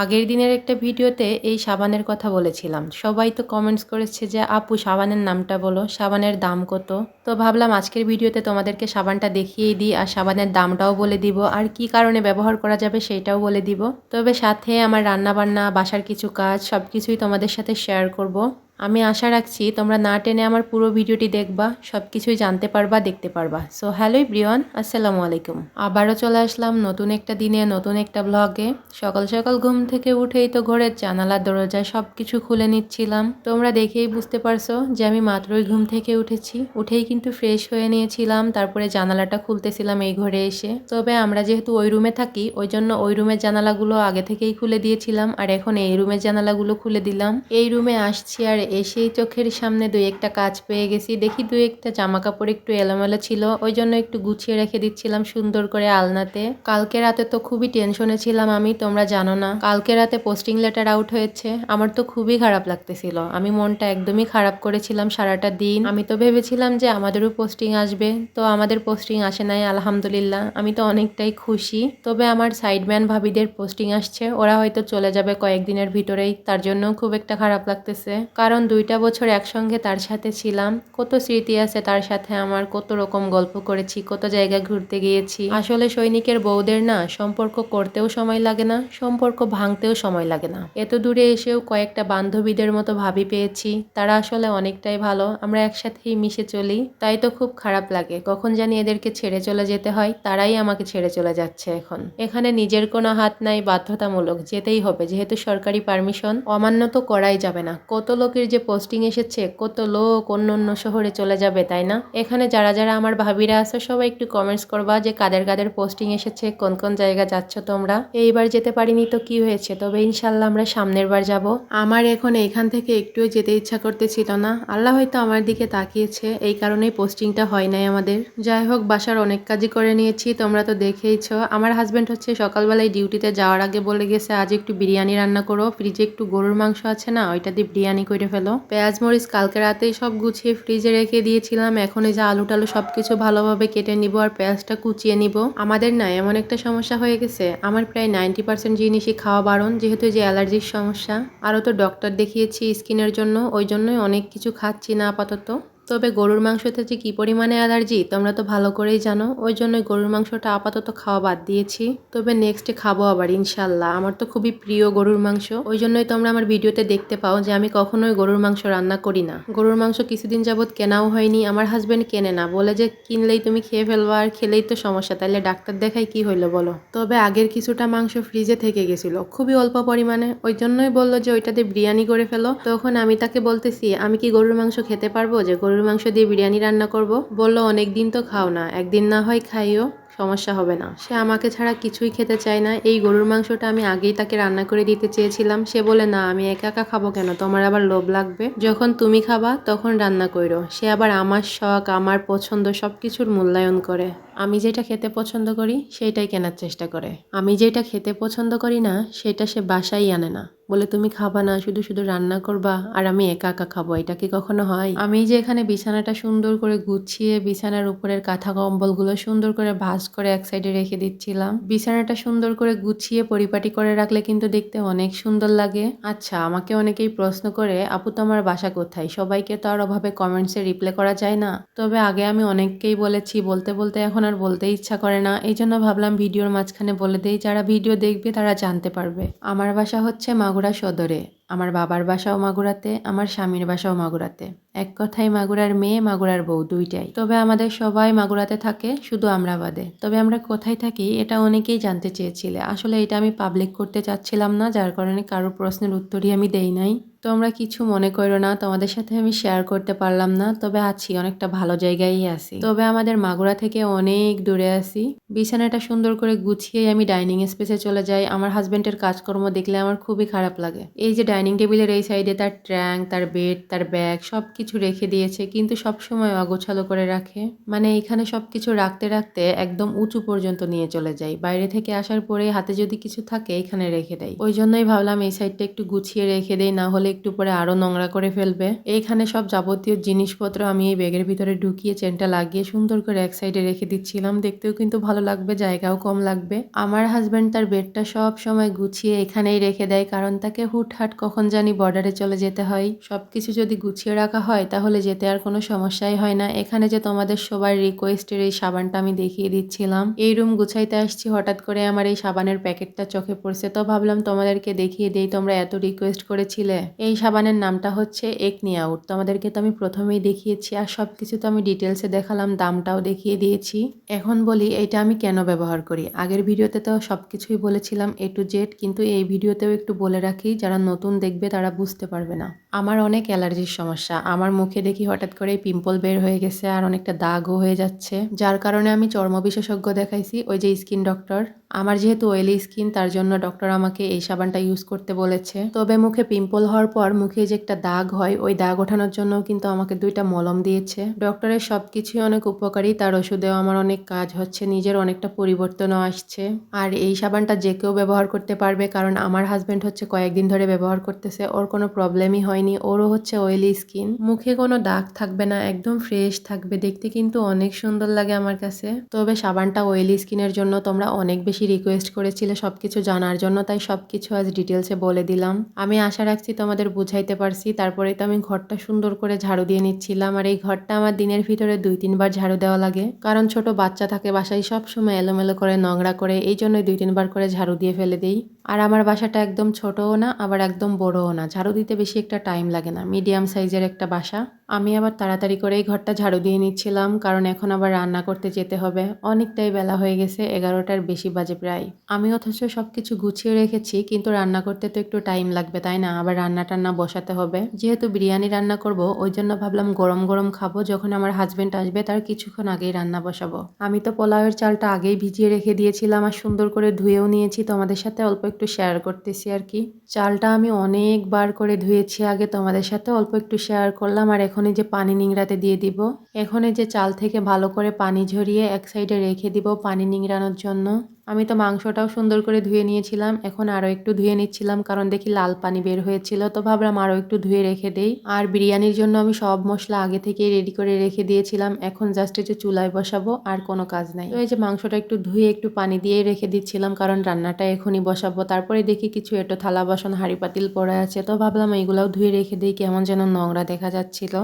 আগের দিনের একটা ভিডিওতে এই সাবানের কথা বলেছিলাম। সবাই তো কমেন্টস করেছে যে আপু সাবানের নামটা বলো, সাবানের দাম কত। তো ভাবলাম আজকের ভিডিওতে তোমাদেরকে সাবানটা দেখিয়েই দিই আর সাবানের দামটাও বলে দিব আর কি কারণে ব্যবহার করা যাবে সেটাও বলে দিব। তবে সাথে আমার রান্না বান্না, বাসার কিছু কাজ সবকিছুই তোমাদের সাথে শেয়ার করব। আমি আশা রাখছি তোমরা না টেনে আমার পুরো ভিডিওটি দেখবা, সব কিছুই জানতে পারবা, দেখতে পারবা। সো হ্যালো এভরিওয়ান, আসসালামু আলাইকুম। আবারও চলে আসলাম নতুন একটা দিনে, নতুন একটা ব্লগে। সকাল সকাল ঘুম থেকে উঠেই তো ঘরের জানালা দরজা সব কিছু খুলে নিচ্ছিলাম। তোমরা দেখেই বুঝতে পারছো যে আমি মাত্রই ঘুম থেকে উঠেছি। উঠেই কিন্তু ফ্রেশ হয়ে নিয়েছিলাম, তারপরে জানালাটা খুলতেছিলাম এই ঘরে এসে। তবে আমরা যেহেতু ওই রুমে থাকি, ওই জন্য ওই রুমের জানালাগুলো আগে থেকেই খুলে দিয়েছিলাম, আর এখন এই রুমের জানালাগুলো খুলে দিলাম। এই রুমে আসছি আর এসেই চোখের সামনে দুই একটা কাজ পেয়ে গেছি। দেখি দুই একটা জামা কাপড় একটু এলোমেলো ছিল, ওই জন্য একটু গুছিয়ে রেখে দিচ্ছিলাম সুন্দর করে আলনাতে। কালকে রাতে তো খুবই টেনশনে ছিলাম আমি, তোমরা জানো না। কালকে রাতে পোস্টিং লেটার আউট হয়েছে, আমার তো খুবই খারাপ লাগতেছিল। আমি মনটা একদমই খারাপ করেছিলাম সারাটা দিন। আমি তো ভেবেছিলাম যে আমাদেরও পোস্টিং আসবে, তো আমাদের পোস্টিং আসে নাই আলহামদুলিল্লাহ। আমি তো অনেকটাই খুশি। তবে আমার সাইডম্যান ভাবিদের পোস্টিং আসছে, ওরা হয়তো চলে যাবে কয়েকদিনের ভিতরেই, তার জন্য খুব একটা খারাপ লাগতেছে। কারণ 2টা বছর একসঙ্গে তার সাথে ছিলাম, কত স্মৃতি আছে তার সাথে আমার, কত রকম গল্প করেছি, কত জায়গা ঘুরতে গিয়েছি। আসলে সৈনিকের বউদের না সম্পর্ক করতেও সময় লাগে না, সম্পর্ক ভাঙতেও সময় লাগে না। এত দূরে এসেও কয়েকটা বান্ধবীদের মতো ভাবি পেয়েছি, তারা আসলে অনেকটাই ভালো, আমরা একসাথেই মিশে চলি। তাই তো খুব খারাপ লাগে কখন জানি এদেরকে ছেড়ে চলে যেতে হয়, তারাই আমাকে ছেড়ে চলে যাচ্ছে এখন। এখানে নিজের কোনো হাত নাই, বাধ্যতামূলক যেতেই হবে, যেহেতু সরকারি পারমিশন, অমান্য তো করাই যাবে না। কত লোকের যে পোস্টিং এসেছে, কত লোক অন্য অন্য শহরে চলে যাবে, তাই না? এখানে যারা যারা আমার ভাবিরা আছে সবাই একটু কমেন্টস করবা যে কাদের কাদের পোস্টিং এসেছে, কোন কোন জায়গা যাচ্ছ তোমরা। এইবার যেতে পারিনি তো কি হয়েছে, তবে ইনশাল্লাহ আমরা সামনের বার যাব। আমার এখন এইখান থেকে একটুও যেতে ইচ্ছা করতেছিল না, আল্লাহ হয়তো আমার দিকে তাকিয়েছে, এই কারণেই পোস্টিংটা হয় নাই আমাদের। যাই হোক, বাসার অনেক কাজই করে নিয়েছি, তোমরা তো দেখেইছো। আমার হাজবেন্ড হচ্ছে সকালবেলায় ডিউটিতে যাওয়ার আগে বলে গেছে আজ একটু বিরিয়ানি রান্না করো, ফ্রিজে একটু গরুর মাংস আছে না, ওইটা দিয়ে বিরিয়ানি করে ফেলো। পেঁয়াজ মরিচ কালকে রাতেই সব গুছিয়ে ফ্রিজে রেখে দিয়েছিলাম, এখন এই যে আলু টালু সবকিছু ভালোভাবে কেটে নিব আর পেঁয়াজটা কুচিয়ে নিব। আমাদের না এমন একটা সমস্যা হয়ে গেছে, আমার প্রায় 90% জিনিসই খাওয়া বারণ, যেহেতু যে অ্যালার্জির সমস্যা। আরও তো ডক্টর দেখিয়েছি স্কিনের জন্য, ওই জন্যই অনেক কিছু খাচ্ছি না আপাতত। তবে গরুর মাংসতে যে কি পরিমাণে অ্যালার্জি তোমরা তো ভালো করেই জানো, ওই জন্যই গরুর মাংসটা আপাতত খাওয়া বাদ দিয়েছি। তবে নেক্সটে খাবো আবার ইনশাল্লাহ, আমার তো খুবই প্রিয় গরুর মাংস, ওই জন্যই তোমরা আমার ভিডিওতে দেখতে পাও যে আমি কখনোই গরুর মাংস রান্না করি না। গরুর মাংস কিছুদিন যাবৎ কেনাও হয়নি, আমার হাজবেন্ড কেনে না, বলে যে কিনলেই তুমি খেয়ে ফেলবা আর খেলেই তো সমস্যা, তাইলে ডাক্তার দেখাই কি হইলো বলো। তবে আগের কিছুটা মাংস ফ্রিজে থেকে গেছিল, খুবই অল্প পরিমাণে, ওই জন্যই বললো যে ওইটা দিয়ে বিরিয়ানি করে ফেলো। তখন আমি তাকে বলতেছি আমি কি গরুর মাংস খেতে পারবো যে গরুর মাংস দিয়ে বিরিয়ানি রান্না করব? বলল অনেক দিন তো খাও না, একদিন না হয় খাইও, সমস্যা হবে না। সে আমাকে ছাড়া কিছুই খেতে চায় না। এই গরুর মাংসটা আমি আগেই তাকে রান্না করে দিতে চেয়েছিলাম, সে বলে না আমি একা একা খাবো কেন, তোমার আবার লোভ লাগবে, যখন তুমি খাবা তখন রান্না কইরো। সে আবার আমার শখ, আমার পছন্দ সবকিছুর মূল্যায়ন করে। আমি যেটা খেতে পছন্দ করি সেইটাই কেনার চেষ্টা করে, আমি যেটা খেতে পছন্দ করি না সেটা সে বাসায় আনে না। বলে তুমি খাবা না, শুধু শুধু রান্না করবা আর আমি একা একা খাবো, এটা কি কখনো হয়? আমি যে এখানে বিছানাটা সুন্দর করে গুছিয়ে বিছানার উপরের কাঁথা কম্বলগুলো সুন্দর করে ভাঁজ করে এক সাইডে রেখে দিচ্ছিলাম। বিছানাটা সুন্দর করে গুছিয়ে পরিপাটি করে রাখলে কিন্তু দেখতে অনেক সুন্দর লাগে। আচ্ছা, আমাকে অনেকেই প্রশ্ন করে আপু তোমার বাসা কোথায়, সবাইকে তো আর ওভাবে কমেন্টসে রিপ্লাই করা যায় না। তবে আগে আমি অনেককেই বলেছি, বলতে বলতে এখন আর বলতে ইচ্ছা করে না, এই জন্য ভাবলাম ভিডিওর মাঝখানে বলে দেই, যারা ভিডিও দেখবে তারা জানতে পারবে। আমার বাসা হচ্ছে মাগুরা সদরে, আমার বাবার বাসাও মাগুরাতে, আমার স্বামীর বাসাও মাগুরাতে। এক কথায় মাগুরার মেয়ে, মাগুরার বউ দুইটাই। তবে আমাদের সবাই মাগুরাতে থাকে, শুধু আমরা বাদে। তবে আমরা কোথায় থাকি এটা অনেকেই জানতে চেয়েছিলে, আসলে এটা আমি পাবলিক করতে চাচ্ছিলাম না, যার কারণে কারো প্রশ্নের উত্তরই আমি দেই নাই। তোমরা কিছু মনে করো না, তোমাদের সাথে আমি শেয়ার করতে পারলাম না, তবে আছি অনেকটা ভালো জায়গায়ই আছি। তবে আমাদের মাগুরা থেকে অনেক দূরে আছি। বিছানাটা সুন্দর করে গুছিয়ে আমি ডাইনিং স্পেসে চলে যাই। আমার হাজবেন্ডের কাজকর্ম দেখলে আমার খুবই খারাপ লাগে। এই যে ডাইনিং টেবিলের এই সাইডে তার ট্র্যাঙ্ক, তার বেড, তার ব্যাগ সবকিছু রেখে দিয়েছে, কিন্তু সবসময় অগোছালো করে রাখে। মানে এখানে সবকিছু রাখতে রাখতে একদম উঁচু পর্যন্ত নিয়ে চলে যায়, বাইরে থেকে আসার পরে হাতে যদি কিছু থাকে এখানে রেখে দেয়। ওই জন্যই ভাবলাম এই সাইডটা একটু গুছিয়ে রেখে দেই, না হলে বলে একটু পরে আরো নোংরা করে ফেলবে। এইখানে সব যাবতীয় জিনিসপত্র আমি এই ব্যাগের ভিতরে ঢুকিয়ে চেনটা লাগিয়ে সুন্দর করে এক সাইডে রেখে দিচ্ছিলাম। দেখতেও কিন্তু ভালো লাগবে, জায়গাও কম লাগবে। আমার হাজবেন্ড তার বেডটা সব সময় গুছিয়ে এখানেই রেখে দেয়, কারণ তাকে হুটহাট কখন জানি বর্ডারে চলে যেতে হয়। সবকিছু যদি গুছিয়ে রাখা হয় তাহলে যেতে আর কোনো সমস্যাই হয় না। এখানে যে তোমাদের সবার রিকোয়েস্টের এই সাবানটা আমি দেখিয়ে দিচ্ছিলাম, এই রুম গুছাইতে আসছি, হঠাৎ করে আমার এই সাবানের প্যাকেটটা চোখে পড়ছে, তো ভাবলাম তোমাদেরকে দেখিয়ে দেই, তোমরা এত রিকোয়েস্ট করেছিলে। এই সাবানের নামটা হচ্ছে একনি আউট। তোমাদেরকে তো আমি প্রথমেই দেখিয়েছি আর সবকিছু তো আমি ডিটেলসে দেখালাম, দামটাও দেখিয়ে দিয়েছি। এখন বলি এটা আমি কেন ব্যবহার করি। আগের ভিডিওতে তো সবকিছুই বলেছিলাম A to Z, কিন্তু এই ভিডিওতেও একটু বলে রাখি, যারা নতুন দেখবে তারা বুঝতে পারবে না। আমার অনেক অ্যালার্জির সমস্যা, আমার মুখে দেখি হঠাৎ করে পিম্পল বের হয়ে গেছে আর অনেকটা দাগও হয়ে যাচ্ছে, যার কারণে আমি চর্ম বিশেষজ্ঞ দেখাইছি, ওই যে স্কিন ডক্টর। আমার যেহেতু অয়েলি স্কিন, তার জন্য ডক্টর আমাকে এই সাবানটা ইউজ করতে বলেছে। তবে মুখে পিম্পল হওয়ার পর মুখে যে একটা দাগ হয়, ওই দাগ ওঠানোর জন্য কিন্তু আমাকে 2টা মলম দিয়েছে। ডক্টরের সবকিছুই অনেক উপকারী, তার ওষুধেও আমার অনেক কাজ হচ্ছে, নিজের অনেকটা পরিবর্তনও আসছে। আর এই সাবানটা যে কেউ ব্যবহার করতে পারবে, কারণ আমার হাজবেন্ড হচ্ছে কয়েকদিন ধরে ব্যবহার করতেছে, ওর কোনো প্রবলেমই হয়নি। ওরও হচ্ছে অয়েলি স্কিন, মুখে কোনো দাগ থাকবে না, একদম ফ্রেশ থাকবে, দেখতে কিন্তু অনেক সুন্দর লাগে আমার কাছে। তবে সাবানটা অয়েলি স্কিনের জন্য তোমরা অনেক বেশি রিকোয়েস্ট করেছিলে সবকিছু জানার জন্য, তাই সবকিছু আজ ডিটেলসে বলে দিলাম। আমি আশা রাখছি তোমাদের বুঝাইতে পারছি। তারপরে তো আমি ঘরটা সুন্দর করে ঝাড়ু দিয়ে নিচ্ছিলাম, আর এই ঘরটা আমার দিনের ভিতরে 2-3 বার ঝাড়ু দেওয়া লাগে, কারণ ছোট বাচ্চা থাকে বাসায়, সব সময় এলোমেলো করে নোংরা করে, এই জন্যই 2-3 বার করে ঝাড়ু দিয়ে ফেলে দিই। আর আমার বাসাটা একদম ছোটও না আবার একদম বড়ও না, ঝাড়ু দিতে বেশি একটা টাইম লাগে না, মিডিয়াম সাইজের একটা বাসা। আমি আবার তাড়াতাড়ি করে এই ঘরটা ঝাড়ু দিয়ে নিচ্ছিলাম, কারণ এখন আবার রান্না করতে যেতে হবে। অনেকটাই বেলা হয়ে গেছে, 11টার বেশি বাজে প্রায়। আমি অথচ সবকিছু গুছিয়ে রেখেছি, কিন্তু রান্না করতে তো একটু টাইম লাগবে তাই না, আবার রান্না টান্না বসাতে হবে। যেহেতু বিরিয়ানি রান্না করব, ওই জন্য ভাবলাম গরম গরম খাবো, যখন আমার হাজবেন্ড আসবে তার কিছুক্ষণ আগেই রান্না বসাবো। আমি তো পোলাওয়ের চালটা আগেই ভিজিয়ে রেখে দিয়েছিলাম আর সুন্দর করে ধুয়েও নিয়েছি, তোমাদের সাথে অল্প একটু শেয়ার করতেছি আর কি। চালটা আমি অনেকবার করে ধুয়েছি আগে, তোমাদের সাথে অল্প একটু শেয়ার করলাম। আর এখন এই যে পানি নিংড়াতে দিয়ে দিব, এখন এই যে চাল থেকে ভালো করে পানি ঝরিয়ে এক সাইডে রেখে দিব পানি নিংড়ানোর জন্য। আমি তো মাংসটাও সুন্দর করে ধুয়ে নিয়েছিলাম, এখন আরও একটু ধুয়ে নিচ্ছিলাম, কারণ দেখি লাল পানি বের হয়েছিল, তো ভাবলাম আরও একটু ধুয়ে রেখে দেই। আর বিরিয়ানির জন্য আমি সব মশলা আগে থেকেই রেডি করে রেখে দিয়েছিলাম, এখন জাস্ট এই যে চুলায় বসাবো, আর কোনো কাজ নাই। তো এই যে মাংসটা একটু ধুয়ে একটু পানি দিয়ে রেখে দিচ্ছিলাম, কারণ রান্নাটা এখনই বসাবো। তারপরে দেখি কিছু এটো থালা বাসন হাঁড়ি পাতিল পড়ে আছে, তো ভাবলাম এইগুলাও ধুয়ে রেখে দিই, কেমন যেন নোংরা দেখা যাচ্ছিল।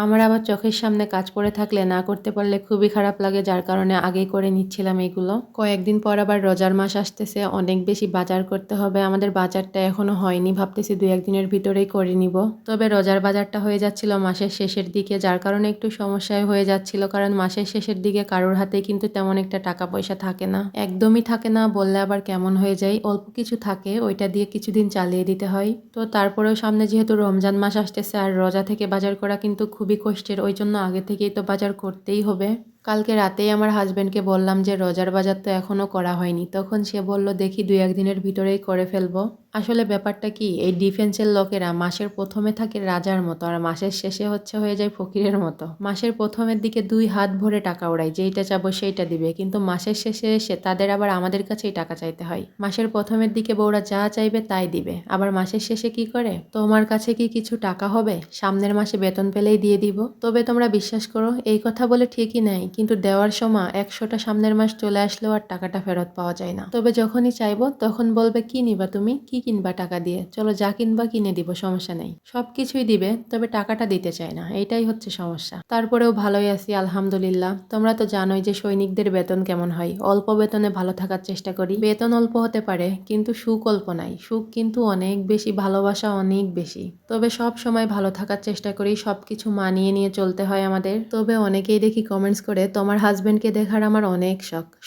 আমার আবার চোখের সামনে কাজ পড়ে থাকলে না করতে পারলে খুবই খারাপ লাগে, যার কারণে আগেই করে নিচ্ছিলাম এগুলো। কয়েকদিন পর আবার রোজার মাস আসতেছে, অনেক বেশি বাজার করতে হবে, আমাদের বাজারটা এখনো হয়নি, ভাবতেছি 2-1 দিনের ভিতরেই করে নিব। তবে রোজার বাজারটা হয়ে যাচ্ছিল মাসের শেষের দিকে, যার কারণে একটু সমস্যায় হয়ে যাচ্ছিল, কারণ মাসের শেষের দিকে কারোর হাতে কিন্তু তেমন একটা টাকা পয়সা থাকে না, একদমই থাকে না বললে আবার কেমন হয়ে যায়, অল্প কিছু থাকে, ওইটা দিয়ে কিছুদিন চালিয়ে দিতে হয়। তো তারপরেও সামনে যেহেতু রমজান মাস আসতেছে আর রোজা থেকে বাজার করা কিন্তু খুবই কষ্টের, ওই জন্য আগে থেকেই তো বাজার করতেই হবে। কালকে রাতেই আমার হাজবেন্ডকে বললাম যে রোজার বাজার তো এখনও করা হয়নি, তখন সে বলল দেখি 2-1 দিনের ভিতরেই করে ফেলবো। আসলে ব্যাপারটা কি, এই ডিফেন্সের লোকেরা মাসের প্রথমে থাকে রাজার মতো আর মাসের শেষে হয়ে যায় ফকিরের মতো। মাসের প্রথমের দিকে 2 হাত ভরে টাকা ওড়ায়, যেইটা চাবো সেইটা দিবে, কিন্তু মাসের শেষে এসে তাদের আবার আমাদের কাছেই টাকা চাইতে হয়। মাসের প্রথমের দিকে বউরা যা চাইবে তাই দিবে, আবার মাসের শেষে কি করে, তোমার কাছে কি কিছু টাকা হবে, সামনের মাসে বেতন পেলেই দিয়ে দিব। তবে তোমরা বিশ্বাস করো, এই কথা বলে ঠিকই নেয়, কিন্তু দেওয়ার সময় 100টা সামনের মাস চলে আসলেও আর টাকাটা ফেরত পাওয়া যায় না। তবে যখনই চাইবো তখন বলবে কি নিবা তুমি, কি কিনবা টাকা দিয়ে, চলো যা কিনবা কিনে দিব, সমস্যা নেই। সবকিছুই দিবে, তবে টাকাটা দিতে চায় না, এইটাই হচ্ছে সমস্যা। তারপরেও ভালোই আছি আলহামদুলিল্লাহ। তোমরা তো জানোই যে সৈনিকদের বেতন কেমন হয়, অল্প বেতনে ভালো থাকার চেষ্টা করি। বেতন অল্প হতে পারে কিন্তু সুখ অল্প নাই, সুখ কিন্তু অনেক বেশি, ভালোবাসা অনেক বেশি। তবে সব সময় ভালো থাকার চেষ্টা করি, সবকিছু মানিয়ে নিয়ে চলতে হয় আমাদের। তবে অনেকেই দেখি কমেন্টস করে তোমার হাজবেন্ডকে দেখার আমার অনেক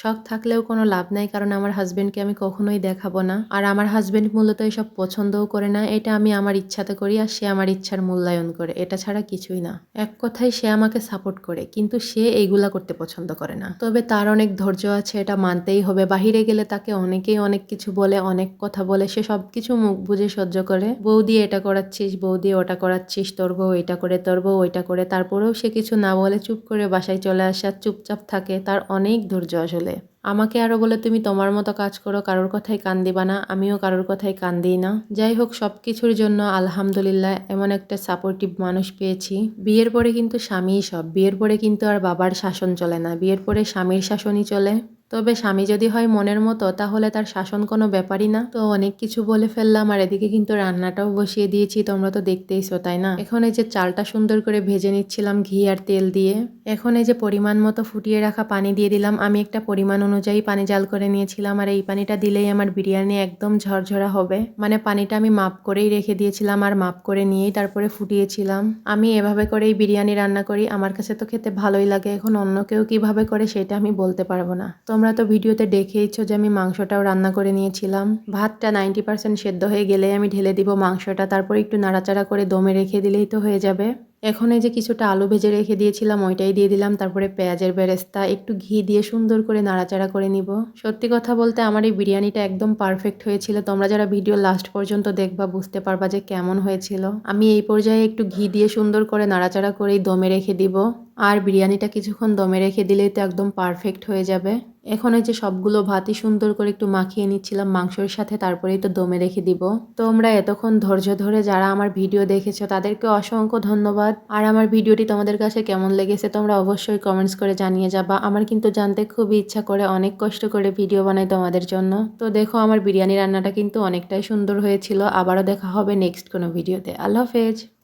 শখ থাকলেও কোনো লাভ নাই, কারণ আমার হাজবেন্ডকে আমি কখনোই দেখাবো না, আর আমার হাজবেন্ড মূলত এসব পছন্দও করে না, এটা আমি আমার ইচ্ছাতে করি আর সে আমার ইচ্ছার মূল্যায়ন করে, এটা ছাড়া কিছুই না। এক কথায় সে আমাকে সাপোর্ট করে, কিন্তু সে এইগুলা করতে পছন্দ করে না। তবে তার অনেক ধৈর্য আছে, এটা মানতেই হবে। বাহিরে গেলে তাকে অনেকেই অনেক কিছু বলে, অনেক কথা বলে, সে সবকিছু মুখ বুঝে সহ্য করে। বৌদি এটা করাচ্ছিস, বৌদি ওটা করাচ্ছিস, তোর বউ এটা করে, তোর বউ ওইটা করে, তারপরেও সে কিছু না বলে চুপ করে বাসায় চলে আসে আর চুপচাপ থাকে, তার অনেক ধৈর্য আসলে। আমাকে আরও বলে তুমি তোমার মতো কাজ করো, কারোর কথায় কান দিবা না। আমিও কারোর কথায় কান দিই না। যাই হোক, সব কিছুর জন্য আলহামদুলিল্লাহ এমন একটা সাপোর্টিভ মানুষ পেয়েছি। বিয়ের পরে কিন্তু স্বামীই সব। বিয়ের পরে কিন্তু আর বাবার শাসন চলে না, বিয়ের পরে স্বামীর শাসনই চলে। তবে স্বামী যদি হয় মনের মতো তাহলে তার শাসন কোনো ব্যাপারই না। তো অনেক কিছু বলে ফেললাম, আর এদিকে কিন্তু রান্নাটাও বসিয়ে দিয়েছি, তোমরা তো দেখতেইছো তাই না। এখন এই যে চালটা সুন্দর করে ভেজে নিচ্ছিলাম ঘি আর তেল দিয়ে। এখন এই যে পরিমাণ মতো ফুটিয়ে রাখা পানি দিয়ে দিলাম। আমি একটা পরিমাণ অনুযায়ী পানি জাল করে নিয়েছিলাম, আর এই পানিটা দিলেই আমার বিরিয়ানি একদম ঝরঝরা হবে। মানে পানিটা আমি মাপ করেই রেখে দিয়েছিলাম, আর মাপ করে নিয়েই তারপরে ফুটিয়েছিলাম। আমি এভাবে করেই বিরিয়ানি রান্না করি, আমার কাছে তো খেতে ভালোই লাগে। এখন অন্য কেউ কিভাবে করে সেটা আমি বলতে পারবো না। তোমরা তো ভিডিওতে দেখেইছো যে আমি মাংসটাও রান্না করে নিয়েছিলাম। ভাতটা 90% সেদ্ধ হয়ে গেলেই আমি ঢেলে দিব মাংসটা, তারপর একটু নাড়াচাড়া করে দমে রেখে দিলেই তো হয়ে যাবে। এখন এই যে কিছুটা আলু ভেজে রেখে দিয়েছিলাম, ওইটাই দিয়ে দিলাম। তারপরে পেঁয়াজের বেরেস্তা একটু ঘি দিয়ে সুন্দর করে নাড়াচাড়া করে নিব। সত্যি কথা বলতে আমার এই বিরিয়ানিটা একদম পারফেক্ট হয়েছিল। তোমরা যারা ভিডিও লাস্ট পর্যন্ত দেখবা বুঝতে পারবা যে কেমন হয়েছিল। আমি এই পর্যায়ে একটু ঘি দিয়ে সুন্দর করে নাড়াচাড়া করেই দমে রেখে দিব। আর বিরিয়ানিটা কিছুক্ষণ দমে রেখে দিলেই তো একদম পারফেক্ট হয়ে যাবে। এখন এই যে সবগুলো ভাতই সুন্দর করে একটু মাখিয়ে নিচ্ছিলাম মাংসের সাথে, তারপরেই তো দমে রেখে দিব। তোমরা এতক্ষণ ধৈর্য ধরে যারা আমার ভিডিও দেখেছো তাদেরকে অসংখ্য ধন্যবাদ। আর আমার ভিডিওটি তোমাদের কাছে কেমন লেগেছে তোমরা অবশ্যই কমেন্টস করে জানিয়ে যাবা। আমার কিন্তু জানতে খুবই ইচ্ছা করে, অনেক কষ্ট করে ভিডিও বানাই তোমাদের জন্য। তো দেখো আমার বিরিয়ানি রান্নাটা কিন্তু অনেকটাই সুন্দর হয়েছিল। আবারও দেখা হবে নেক্সট কোনো ভিডিওতে। আল্লাহ হাফেজ।